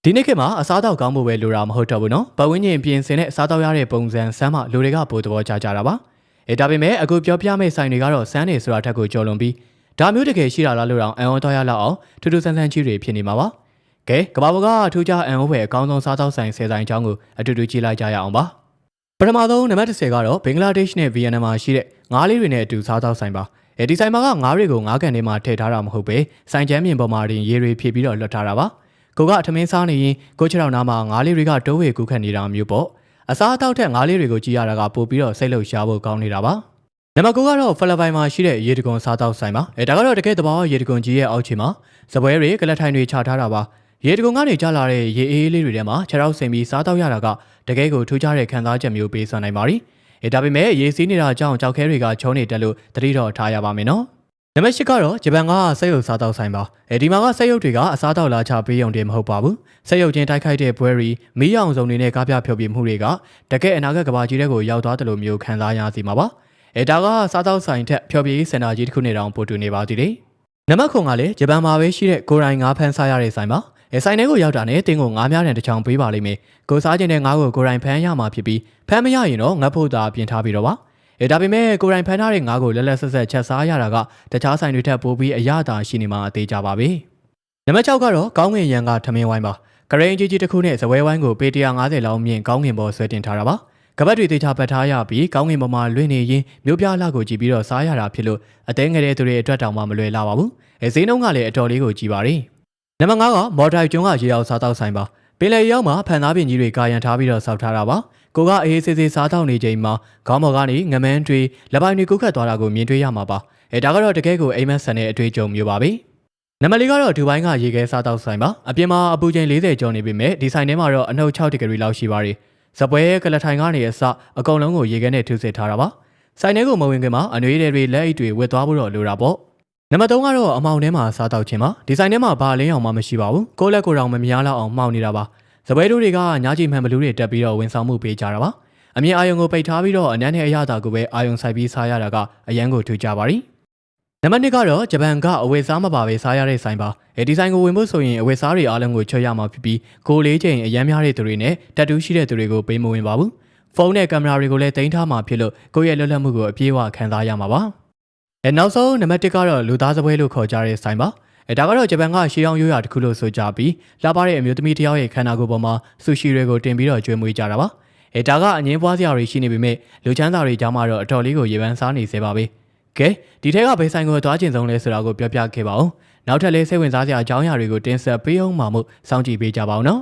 ဒီနေ့ခေတ်မှာအစားအသောက်ကောင်းဖို့ပဲလိုတာမဟုတ်တော့ဘူးနော်။ပတ်ဝန်းကျင်ပြင်ဆင်တဲ့အစားအသောက်ရတဲ့ပုံစံစမ်းမှလူတွေကပိုသဘောကျကြတာပါ။ဒါပေမဲ့အခုပြောပြမယ့်ဆိုင်တွေကတော့စမ်းနေဆိုတာထက်ကိုကြော်လွန်ပြီးဒါမျိုးတကယ်ရှိတာလားလို့တော့အံ့ဩသွားရလောက်အောင်ထူးထူးဆန်းဆန်းကြီးတွေဖြစ်နေမှာပါ။ကဲကမ္ဘာပေါ်ကထူးခြားအံ့ဩဖွယ်အကောင်းဆုံးစားသောက်ဆိုင်10ဆိုင်အကြောင်းကိုအတူတူကြည့်လိုက်ကြရအောင်ပါ။ပထမဆုံးနံပါတ်10ကတော့ဘင်္ဂလားဒေ့ရှ်နဲ့ဗီယက်နမ်မှာရှိတဲ့ငါးလေးတွေနဲ့အတူစားသောက်ဆိုင်ပါ။ဒီဆိုင်မှာကငါးတွေကိုငါးကန်ထဲမှာထည့်ထားတာမဟုတ်ပဲဆိုင်ကျမ်းပြင်ပေါ်မှာတင်ရေတွေဖြည့်ပြီးတော့လွှတ်ထားတာပါ။ကိုကထမင်းစားနေရင်ကိုချောင်းနားမှာငါးလေးတွေကတိုးဝေကူးခတ်နေတာမျိုးပေါ့အစားအသောက်ထက်ငါးလေးတွေကိုကြည့်ရတာကပို့ပြီးတော့စိတ်လှုပ်ရှားဖို့ကောင်းနေတာပါနံပါတ်9ကတော့ဖိလစ်ပိုင်မှာရှိတဲ့ရေတံခွန်စားသောက်ဆိုင်ပါဒါကတော့တကယ်သဘာဝရေတံခွန်ကြီးရဲ့အောက်ခြေမှာစပွဲတွေကလတ်ထိုင်တွေချထားတာပါရေတံခွန်ကနေကျလာတဲ့ရေအေးလေးတွေထဲမှာခြေထောက်ဆင်ပြီးစားသောက်ရတာကတကယ်ကိုထူးခြားတဲ့ခံစားချက်မျိုးပေးစွမ်းနိုင်ပါ ರಿဒါပေမဲ့ရေစီးနေတာကြောင့်ကြောက်ခဲတွေကချုံးနေတက်လို့သတိတော့ထားရပါမယ်နော်နံပါတ်10ကတော့ဂျပန်ကစက်ရုပ်စားတောက်ဆိုင်ပါဒီမှာကစက်ရုပ်တွေကအစားတောက်လာချပေးရုံတည်းမဟုတ်ပါဘူးစက်ရုပ်ချင်းတိုက်ခိုက်တဲ့ပွဲရီမီးရောင်စုံတွေနဲ့ကားပြဖြုတ်ပြမှုတွေကတကယ်အနာဂတ်ကဘာကြီးတွေကိုရောက်သွားတယ်လို့မျိုးခံစားရစီမှာပါဒါကစားတောက်ဆိုင်ထက်ဖြောပြရေးစင်တာကြီးတစ်ခုနဲ့တောင်ပို့တူနေပါသေးတယ်နံပါတ်9ကလည်းဂျပန်မှာပဲရှိတဲ့ကိုရိုင်းငါးဖမ်းစားရတဲ့ဆိုင်ပါဆိုင်ထဲကိုရောက်တာနဲ့တင်းကိုငါးများတဲ့တစ်ချောင်းပေးပါလိမ့်မယ်ကိုစားခြင်းတဲ့ငါးကိုရိုင်းဖမ်းရမှာဖြစ်ပြီးဖမ်းမရရင်တော့ငတ်ဖို့သာပြင်ထားပြီးတော့ပါဒါပေမဲ့ကိုရိုင်းဖမ်းထားတဲ့ငါးကိုလက်လက်ဆက်ဆက်ချက်စားရတာကတခြားဆိုင်တွေထက်ပိုပြီးအရသာရှိနေမှာအသေးကြပါပဲနံပါတ်6ကတော့ကောင်းငင်ရန်ကထမင်းဝိုင်းပါကရိန်းကြီးကြီးတစ်ခုနဲ့ဇပွဲဝိုင်းကိုပေ150လောက်မြင့်ကောင်းငင်ပေါ်ဆွဲတင်ထားတာပါကပတ်တွေတေချာပတ်ထားရပြီးကောင်းငင်ပေါ်မှာလွင့်နေရင်မြို့ပြလှကိုကြည့်ပြီးတော့စားရတာဖြစ်လို့အသေးငယ်တဲ့သူတွေအတွက်တောင်မှမလွယ်လာပါဘူးဈေးနှုန်းကလည်းအတော်လေးကိုကြီးပါတယ်နံပါတ်5ကမော်ဒိုက်ကျွန်းကရေအောင်စားတောက်ဆိုင်ပါပင်လယ်ရောက်မှာဖန်သားပင်ကြီးတွေကာရန်ထားပြီးတော့စောက်ထားတာပါကိုကအေးဆေးဆေးစားတောက်နေချိန်မှာခေါင်းပေါ်ကနေငမန်းတွေလက်ပိုင်တွေကုတ်ခတ်သွားတာကိုမြင်တွေ့ရမှာပါဒါကတော့တကယ်ကိုအိမ်မက်ဆန်တဲ့အတွေ့အကြုံမျိုးပါပဲနံပါတ်4ကတော့ဒူဘိုင်းကရေခဲစားတောက်ဆိုင်ပါအပြင်မှာအပူချိန်40ကျော်နေပြီမဲ့ဒီဆိုင်ထဲမှာတော့အနှုတ်6ဒီဂရီလောက်ရှိပါတယ်ဇပွဲကလထိုင်ကနေအစအကုန်လုံးကိုရေခဲနဲ့ထူစစ်ထားတာပါဆိုင်ထဲကိုမဝင်ခင်မှာအနှွေးတွေလက်အိတ်တွေဝတ်သွားဖို့တော့လိုတာပေါ့နံပါတ်3ကတော့အမောင်ထဲမှာစားတောက်ခြင်းပါဒီဆိုင်ထဲမှာဘာလင်းအောင်မှမရှိပါဘူးကိုလက်ကိုတောင်မများလောက်အောင်မှောက်နေတာပါဇပွဲတို့တွေကညာကြီးမှန်ဘလူးတွေတက်ပြီးတော့ဝန်ဆောင်မှုပေးကြတာပါအမြင်အာယုံကိုပိတ်ထားပြီးတော့အနမ်းနဲ့အရသာကိုပဲအာယုံဆိုင်ပြီးစားရတာကအရန်ကိုထူကြပါ ರಿနံပါတ်2ကတော့ဂျပန်ကအဝယ်စားမပါပဲစားရတဲ့ဆိုင်ပါဒီဆိုင်ကိုဝင်ဖို့ဆိုရင်အဝယ်စားတွေအားလုံးကိုချွတ်ရမှာဖြစ်ပြီးကိုလေးချိန်အရန်များတဲ့သူတွေနဲ့တက်တူးရှိတဲ့သူတွေကိုပေးမဝင်ပါဘူးဖုန်းနဲ့ကင်မရာတွေကိုလည်းတင်ထားမှာဖြစ်လို့ကိုယ့်ရဲ့လွတ်လပ်မှုကိုအပြည့်အဝခံစားရမှာပါနောက်ဆုံးနံပါတ်1ကတော့လူသားစပွဲလို့ခေါ်ကြတဲ့ဆိုင်ပါဒါကတော့ဂျပန်ကရှေးအောင်ရိုးရာတစ်ခုလို့ဆိုကြပြီးလှပတဲ့အမျိုးသမီးတယောက်ရဲ့ခန္ဓာကိုယ်ပေါ်မှာဆူရှီတွေကိုတင်ပြီးတော့ကျွေးမွေးကြတာပါဒါကအငင်းပွားစရာတွေရှိနေပေမဲ့လူချမ်းသာတွေကြားမှာတော့အတော်လေးကိုရေပန်းစားနေစေပါပဲကဲဒီထက်ကဘယ်ဆိုင်ကိုသွားကျင်ဆုံးလဲဆိုတာကိုပြောပြခဲ့ပါဦးနောက်ထပ်လေးစိတ်ဝင်စားစရာအကြောင်းအရာတွေကိုတင်ဆက်ပေးအောင်မှာမို့စောင့်ကြည့်ပေးကြပါဦးနော်